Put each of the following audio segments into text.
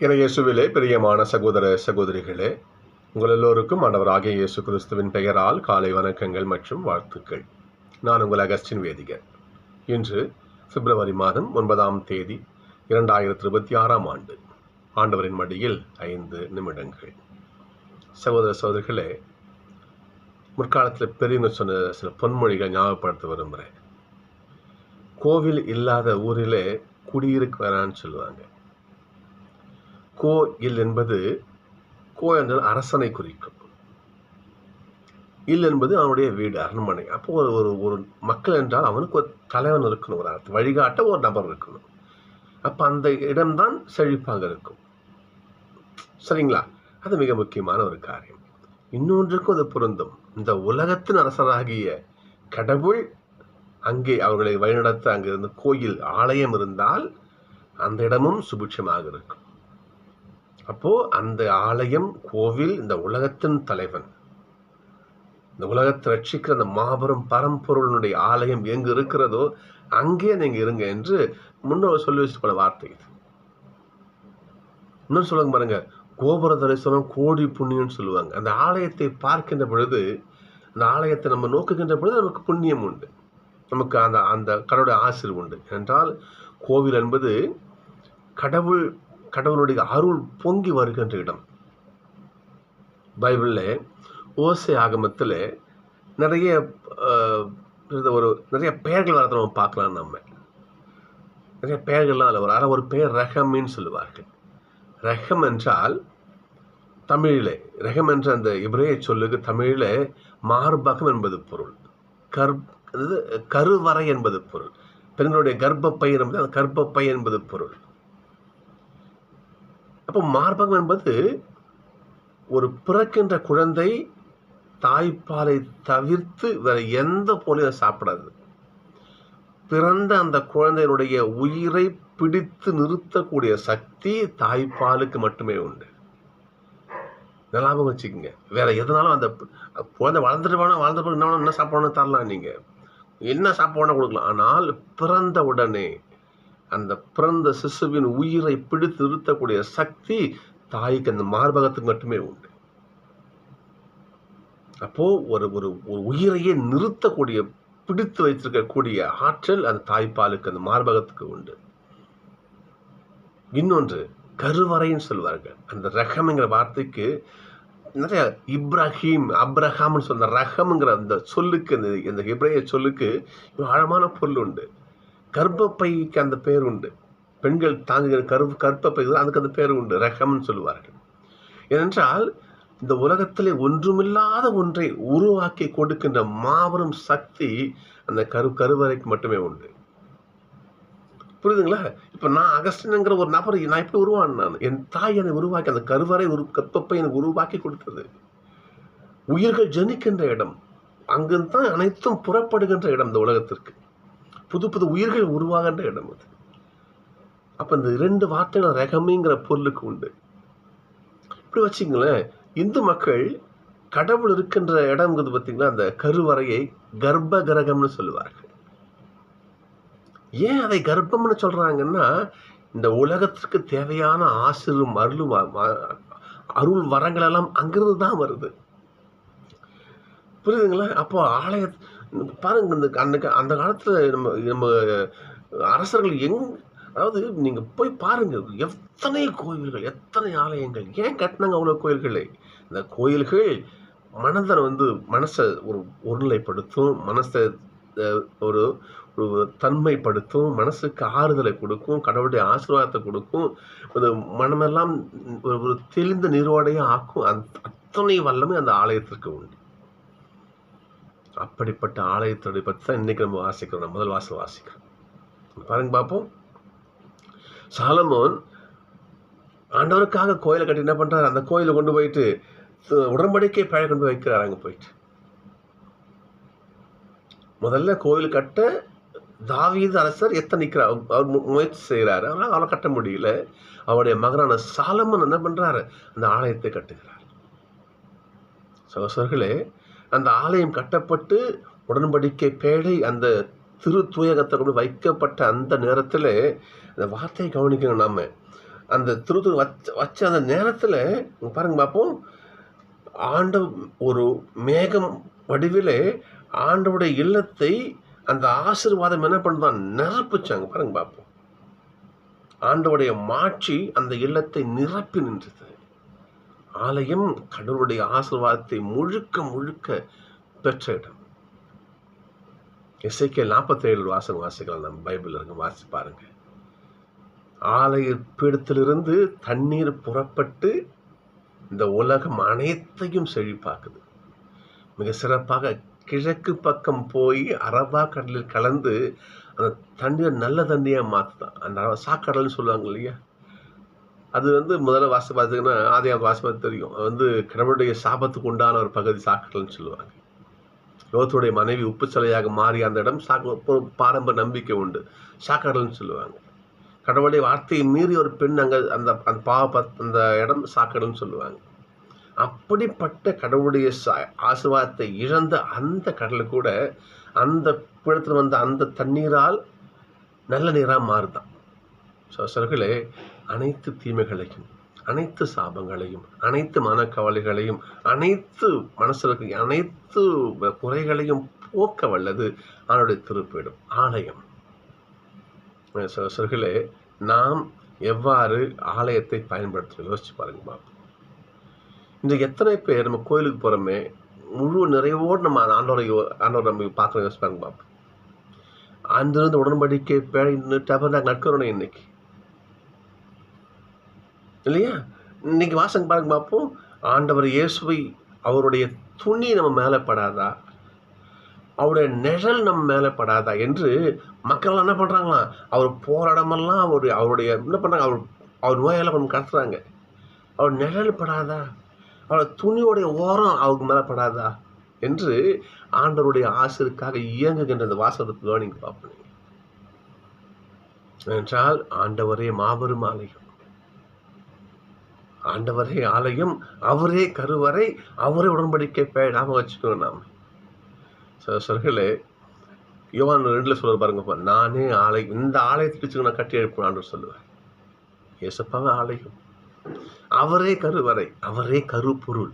இயேசுவிலே பிரியமான சகோதர சகோதரிகளே, உங்கள் எல்லோருக்கும் ஆண்டவராகிய இயேசு கிறிஸ்துவின் பெயரால் காலை வணக்கங்கள் மற்றும் வாழ்த்துக்கள். நான் உங்கள் அகஸ்டின் வேதிகர். இன்று பிப்ரவரி மாதம் 9ஆம் தேதி 2026ஆம் ஆண்டு. ஆண்டவரின் மடியில் 5 நிமிடங்கள். சகோதர சகோதரிகளே, முற்காலத்தில் பெரியவங்க சொன்ன சில பொன்மொழிகள் ஞாபகப்படுத்த விரும்புகிறேன். கோவில் இல்லாத ஊரிலே குடியிருக்க வேணான்னு சொல்லுவாங்க. கோயில் என்பது என்றால் அரசனை குறிக்கும். இல் என்பது அவனுடைய வீடு, அரண்மனை. அப்போ ஒரு மக்கள் என்றால் அவனுக்கு ஒரு தலைவன் இருக்கணும், ஒரு வழிகாட்ட ஒரு நபர் இருக்கணும். அப்போ அந்த இடம்தான் செழிப்பாக இருக்கும். சரிங்களா? அது மிக முக்கியமான ஒரு காரியம். இன்னொன்றுக்கும் அது பொருந்தும். இந்த உலகத்தின் அரசராகிய கடவுள் அங்கே அவர்களை வழிநடத்த அங்கே இருந்து கோயில் ஆலயம் இருந்தால் அந்த இடமும் சுபிட்சமாக இருக்கும். அப்போ அந்த ஆலயம், கோவில், இந்த உலகத்தின் தலைவன், இந்த உலகத்தை ரட்சிக்கிற அந்த மாபெரும் பரம்பொருளுடைய ஆலயம் எங்கு இருக்கிறதோ அங்கே நீங்க இருங்க என்று முன்னோர் சொல்லி வச்சுட்டு போன வார்த்தை இது. இன்னும் சொல்லுங்க பாருங்க, கோபுர தரிசனம் கோடி புண்ணியம்னு சொல்லுவாங்க. அந்த ஆலயத்தை பார்க்கின்ற பொழுது, அந்த ஆலயத்தை நம்ம நோக்குகின்ற பொழுது நமக்கு புண்ணியம் உண்டு, நமக்கு அந்த அந்த கடவுளுடைய ஆசீர்வாதம் உண்டு. என்றால் கோவில் என்பது கடவுளுடைய அருள் பொங்கி வருகின்ற இடம். பைபிளில் ஓசை ஆகமத்தில் நிறைய பெயர்கள் வரதை நம்ம பார்க்கலாம். நம்ம நிறைய பெயர்கள்லாம் அதில் வரும். அதில் ஒரு பெயர் ரஹமின்னு சொல்லுவார்கள். ரஹம் என்றால் தமிழில், ரஹம் என்ற அந்த இப்ரேய சொல்லுக்கு தமிழில் மார்பகம் என்பது பொருள், கருவறை என்பது பொருள், பெண்களுடைய கர்ப்பப்பை என்பது அந்த கர்ப்பப்பை என்பது பொருள். அப்போ மார்பகம் என்பது ஒரு பிறக்கின்ற குழந்தை தாய்ப்பாலை தவிர்த்து வேற எந்த பொருளையும் சாப்பிடாது. பிறந்த அந்த குழந்தையினுடைய உயிரை பிடித்து நிறுத்தக்கூடிய சக்தி தாய்ப்பாலுக்கு மட்டுமே உண்டு. ஞாபகம் வச்சுக்கோங்க. வேற எதனாலும் அந்த குழந்தை வளர்ந்துட்டு என்ன சாப்பிடணும் தரலாம், நீங்க என்ன சாப்பிடணும் கொடுக்கலாம். ஆனால் பிறந்த உடனே அந்த பிறந்த சிசுவின் உயிரை பிடித்து நிறுத்தக்கூடிய சக்தி தாய்க்கு, அந்த மார்பகத்துக்கு மட்டுமே உண்டு. அப்போ ஒரு ஒரு உயிரையே நிறுத்தக்கூடிய, பிடித்து வைத்திருக்கக்கூடிய ஆற்றல் அந்த தாய்ப்பாலுக்கு, அந்த மார்பகத்துக்கு உண்டு. இன்னொன்று கருவறைன்னு சொல்வார்கள். அந்த ரஹம்ங்கிற வார்த்தைக்கு நிறைய அப்ரஹாம்னு சொன்ன ரஹம்ங்கிற அந்த சொல்லுக்கு, இந்த இப்ரேய சொல்லுக்கு ஆழமான பொருள் உண்டு. கர்ப்பப்பைக்கு அந்த பேர் உண்டு. பெண்கள் தாங்குகிற கர்ப்பப்பை, அதுக்கு அந்த பேர் உண்டு, ரஹம்னு சொல்லுவார்கள். ஏனென்றால் இந்த உலகத்திலே ஒன்றுமில்லாத ஒன்றை உருவாக்கி கொடுக்கின்ற மாபெரும் சக்தி அந்த கருவறைக்கு மட்டுமே உண்டு. புரியுதுங்களா? இப்ப நான் அகஸ்டின்ங்கிற ஒரு நபர் நான் எப்படி உருவான, என் தாய் என்னை உருவாக்கி, அந்த கர்ப்பப்பை எனக்கு உருவாக்கி கொடுத்தது. உயிர்கள் ஜனிக்கின்ற இடம், அங்குதான் அனைத்தும் புறப்படுகின்ற இடம். இந்த உலகத்திற்கு புது புது உயிர்கள் உருவாகின்ற இடம் அது. அப்ப இந்த 2 வார்த்தைகள் ரகமிங்கிற பொருளுக்கு உண்டு. இப்படி வச்சுங்களேன், இந்து மக்கள் கடவுள் இருக்கின்ற இடம்ங்கிறது பார்த்தீங்களா, அந்த கருவறையை கர்ப்ப கிரகம்னு சொல்லுவார்கள். ஏன் அதை கர்ப்பம்னு சொல்றாங்கன்னா, இந்த உலகத்திற்கு தேவையான ஆசிரும் அருள் வரங்கள் எல்லாம் அங்கிருந்து தான் வருது. புரியுதுங்களா? அப்போ ஆலய பாருங்க, அந்த காலத்துல நம்ம அரசர்கள் அதாவது நீங்க போய் பாருங்க, எத்தனை கோயில்கள், எத்தனை ஆலயங்கள், ஏன் கட்டினாங்க அவ்வளவு கோயில்களை? இந்த கோயில்கள் மனசை ஒருநிலைப்படுத்தும், மனசை ஒரு தன்மைப்படுத்தும், மனசுக்கு ஆறுதலை கொடுக்கும், கடவுளுடைய ஆசீர்வாதத்தை கொடுக்கும், மனமெல்லாம் ஒரு தெளிந்த நீரோடையா ஆக்கும். அத்தனை வல்லமை அந்த ஆலயத்திற்கு உண்டு. அப்படிப்பட்ட ஆலயத்தை பற்றி தான் இன்னைக்கு நம்ம வாசிக்கிறோம். முதல் வாசிக்கிறோம். பாருங்க பார்ப்போம். சாலமோன் ஆண்டவருக்காக கோயிலை கட்டி என்ன பண்றாரு, அந்த கோயிலை கொண்டு போயிட்டு உடன்படிக்கை பழைய கொண்டு போய் வைக்கிறார். அங்க போயிட்டு முதல்ல கோயில் கட்ட தாவீது அரசர் எத்தனைக்கிறார், அவர் முயற்சி செய்கிறாரு. ஆனால் அவரை கட்ட முடியல. அவருடைய மகனான சாலமோன் என்ன பண்றாரு, அந்த ஆலயத்தை கட்டுகிறார். சகோதரர்களே, அந்த ஆலயம் கட்டப்பட்டு உடன்படிக்கை பேழை அந்த திரு தூயகத்தை கொண்டு வைக்கப்பட்ட அந்த நேரத்தில் இந்த வார்த்தையை கவனிக்கணும். நாம அந்த திருத்தூர் வச்ச அந்த நேரத்தில் பாருங்க பார்ப்போம், ஒரு மேகம் வடிவிலே ஆண்டவுடைய இல்லத்தை அந்த ஆசீர்வாதம் என்ன பண்ணுதான், நிரப்பிச்சாங்க. பாருங்க பார்ப்போம், ஆண்டவுடைய மாட்சி அந்த இல்லத்தை நிரப்பி நின்றது. ஆலயம் கடவுளுடைய ஆசீர்வாதத்தை முழுக்க முழுக்க பெற்ற இடம். எசேக்கியேல் 47 வாசிக்கலாம், நம்ம பைபிள் இருக்கு, வாசி பாருங்க. ஆலய பீடத்திலிருந்து தண்ணீர் புறப்பட்டு இந்த உலகம் அனைத்தையும் செழிப்பாக்குது. மிக சிறப்பாக கிழக்கு பக்கம் போய் அரபா கடலில் கலந்து அந்த தண்ணீர் நல்ல தண்ணியாக மாற்றுதான். அந்த சாக்கடல்னு சொல்லுவாங்க இல்லையா, அது முதல்ல பார்த்தீங்கன்னா ஆதியாகமம் வாசிப்பது தெரியும். கடவுளுடைய சாபத்துக்கு உண்டான ஒரு பகுதி சாக்கடல்னு சொல்லுவாங்க. லோத்துடைய மனைவி உப்பு சிலையாக மாறிய அந்த இடம் பாரம்பரிய நம்பிக்கை உண்டு, சாக்கடல்னு சொல்லுவாங்க. கடவுளுடைய வார்த்தையை மீறி ஒரு பெண் அங்கே அந்த அந்த இடம் சாக்கடல்னு சொல்லுவாங்க. அப்படிப்பட்ட கடவுளுடைய ஆசீர்வாதத்தை இழந்த அந்த கடல் கூட அந்த பிடத்தில் அந்த தண்ணீரால் நல்ல நீராக மாறுதான். சகோதரர்களே, அனைத்து தீமைகளையும், அனைத்து சாபங்களையும், அனைத்து மனக்கவலைகளையும், அனைத்து மனசுக்கு அனைத்து குறைகளையும் போக்க வல்லது அவனுடைய திருப்பீடம், ஆலயம். சகோதரர்களே, நாம் எவ்வாறு ஆலயத்தை பயன்படுத்த யோசிச்சு பாருங்க பாப்போம். இன்றைக்கு எத்தனை பேர் நம்ம கோயிலுக்கு போகிறோமே, முழு நிறைவோடு நம்ம ஆண்டவரை நம்ம பார்க்குற யோசிச்சு பாருங்க பாப்போம். அங்கிருந்து உடன்படிக்கை நாங்கள் நட்கிறோம் இன்னைக்கு இல்லையா? இன்னைக்கு வாசங்க பாருங்க பார்ப்போம், ஆண்டவர் இயேசுவை அவருடைய துணி நம்ம மேலே படாதா, அவருடைய நிழல் நம்ம மேலே படாதா என்று மக்கள் என்ன பண்ணுறாங்களாம், அவர் போராடமெல்லாம் அவருடைய என்ன பண்ணுறாங்க, அவர் நோயெல்லாம் கொஞ்சம் கடத்துறாங்க. அவர் நிழல் படாதா, அவர் துணியோடைய ஓரம் அவருக்கு மேலே படாதா என்று ஆண்டவருடைய ஆசிரியருக்காக இயங்குகின்ற அந்த வாசகத்தை கவனிங்க பார்ப்போம். என்றால் ஆண்டவரே மாபெரும் ஆலயம், ஆண்டவரே ஆலயம், அவரே கருவறை, அவரே உடன்படிக்கை நாம வச்சுக்கணும். நாம் சொல்களே, யோவான் 2 சொல்ல பாருங்க, நானே ஆலயம், இந்த ஆலயத்துக்கு நான் கட்டி எழுப்பணும் ஆண்டு சொல்லுவேன். ஏசப்பாவே ஆலயம், அவரே கருவறை, அவரே கருப்பொருள்.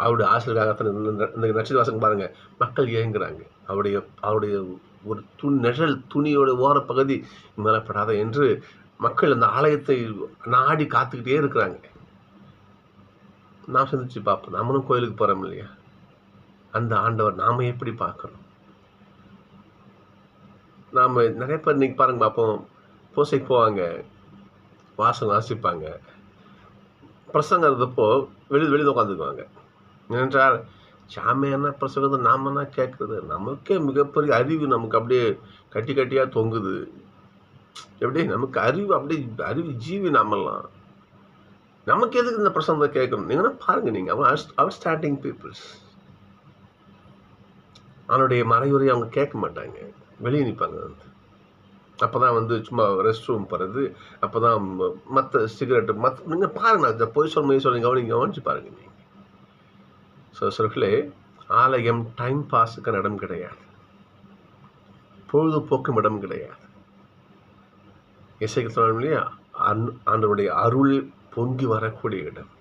அவருடைய ஆசிரியராகத்தான் இந்த நட்சத்திர வாசகம் பாருங்க, மக்கள் இயங்குறாங்க. அவருடைய ஒரு நிழல் துணியோட ஓர பகுதி மேலப்படாத என்று மக்கள் அந்த ஆலயத்தை நாடி காத்துக்கிட்டே இருக்கிறாங்க. நாம் சிந்திச்சு பார்ப்போம், நம்மளும் கோயிலுக்கு போறோம் இல்லையா, அந்த ஆண்டவர் நாம எப்படி பார்க்கறோம்? நாம நிறைய பேர் இன்னைக்கு பாருங்க பார்ப்போம், பூசைக்கு போவாங்க, வாசகம் வாசிப்பாங்க, பிரசங்கம் இருந்தப்போ வெளியில் உட்காந்துக்குவாங்க. ஏனென்றால் சாமியான பிரசங்கத்தை நாம கேட்கறது, நமக்கே மிகப்பெரிய அறிவு நமக்கு அப்படியே கட்டி கட்டியாக தொங்குது. எப்படி நமக்கு அறிவு, அப்படியே அறிவு ஜீவி நாமெல்லாம். நமக்கு எதுக்கு இந்த பிரசங்கத்தை கேட்கணும்? நீங்கன்னா பாருங்க, நீங்க அவர் ஸ்டார்டிங் பீப்புள்ஸ் அவனுடைய மறைவுரை அவங்க கேட்க மாட்டாங்க, வெளியே நிற்பாங்க. அப்போதான் சும்மா ரெஸ்ட் ரூம் போகிறது, அப்போதான் மற்ற சிகரெட்டு நீங்கள் பாருங்க, இந்த பொய் சொல்ல கவனிச்சு பாருங்க நீங்கள். சொல்களே, ஆலயம் டைம் பாஸுக்கு இடம் கிடையாது, பொழுதுபோக்கும் இடம் கிடையாது. இசைக்கு சொல்லணும் இல்லையா, ஆண்டவருடைய அருள் பொங்கி வரக்கூடிய இடம்.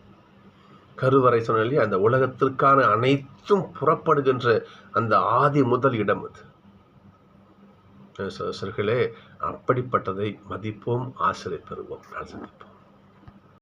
கருவறை சொன்ன இல்லையா, அந்த உலகத்திற்கான அனைத்தும் புறப்படுகின்ற அந்த ஆதி முதல் இடம் அது. சகோதரர்களே, அப்படிப்பட்டதை மதிப்போம், ஆசிரியை பெறுவோம். நான் சந்திப்போம்.